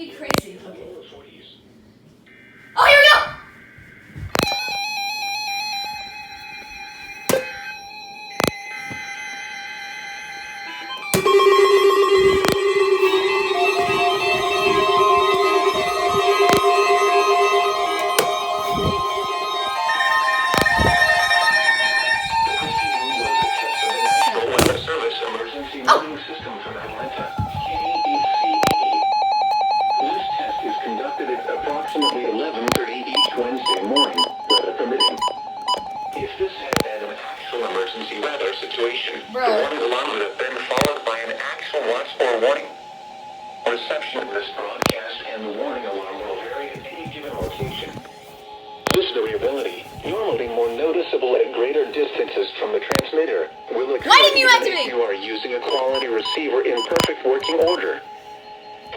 Be crazy. Okay. Oh, here we go! Emergency warning system from Atlanta, EAS. This test is conducted at approximately 11:30 each Wednesday morning, weather permitting. If this had been an actual emergency weather situation, the warning alarm would have been followed by an actual watch or warning. Reception of this broadcast and the warning alarm will vary at any given location. This variability, normally more noticeable at greater distances from the transmitter, will occur if you are using a quality receiver in perfect working order.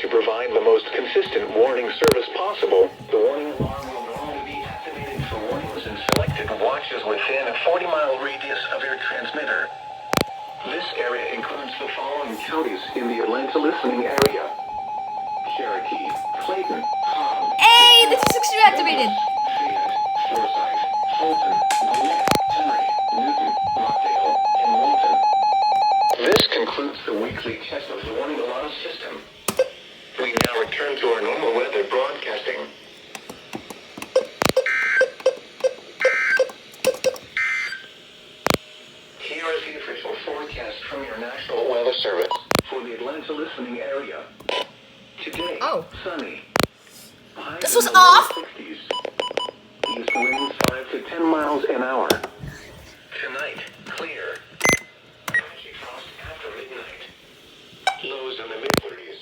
To provide the most consistent warning service possible, the warning alarm will normally be activated for warnings in selected watches within a 40-mile radius of your transmitter. This area includes the following counties in the Atlanta listening area: Cherokee, Clayton, Cobb. Hey, the 260 activated. Forsyth, Fulton, Gwinnett, Henry, Newton, Rockdale, and Moulton. This concludes the weekly test of the warning alarm system. We now return to our normal weather broadcasting. Here is the official forecast from your National Weather Service for the Atlanta listening area. Today, sunny. This was off. 60s. East winds 5 to 10 miles an hour. Tonight, clear. Patchy frost after midnight. Lows in the mid-30s.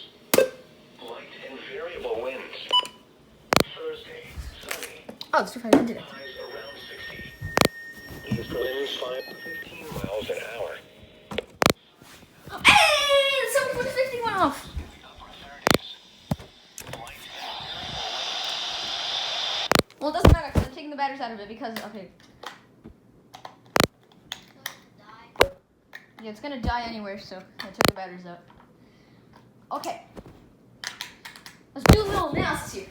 Light and variable winds. Thursday, sunny. Oh, the 259 did it. Highs around 60. East winds 5 to 15 miles an hour. Hey, the 74 to 50 went off. Well, it doesn't matter because I'm taking the batteries out of it because, okay. Yeah, it's gonna die anywhere, so I took the batteries out. Okay. Let's do a little analysis here.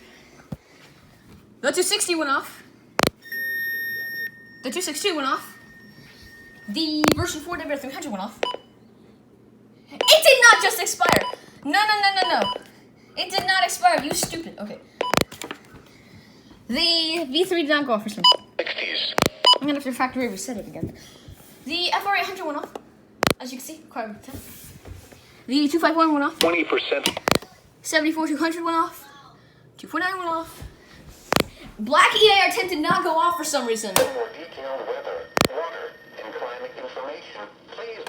The 260 went off. The 262 went off. The version 4 300 went off. It did not just expire. No. It did not expire, you stupid. Okay. The V3 did not go off for some reason. 60s. I'm gonna have to factory reset it again. The FR800 went off, as you can see, quite a bit. The 251 went off. 20%. 74 200 went off. 249 went off. Black EAR10 did not go off for some reason. For more detailed weather, water, and climate information, please.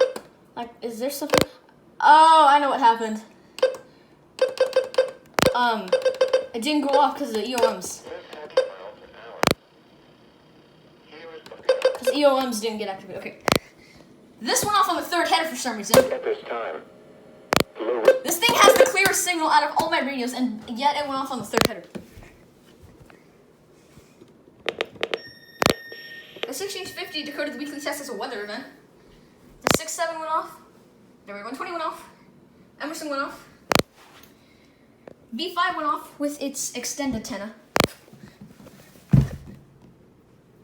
Like, is there something? Oh, I know what happened. It didn't go off because of the EOMs. Because EOMs didn't get activated. Okay. This went off on the third header for some reason. At this time, This thing has the clearest signal out of all my radios, and yet it went off on the third header. The 1650 decoded the weekly test as a weather event. The 67 went off. The 120 went off. Emerson went off. B5 went off with its extend antenna.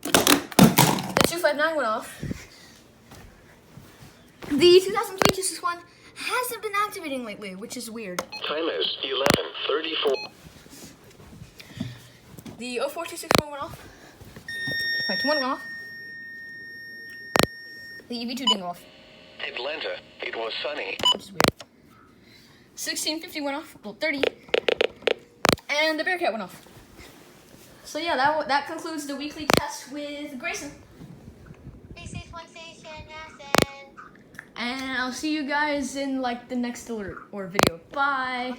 The 259 went off. The 2003-261 hasn't been activating lately, which is weird. time is 11:34. The 04261 went off. 521 went off. The EV2 didn't go off, Atlanta, it was sunny. which is weird. 1650 went off. Well, 30. And the Bearcat went off. So yeah, that concludes the weekly test with Grayson. And I'll see you guys in like the next alert or video. Bye.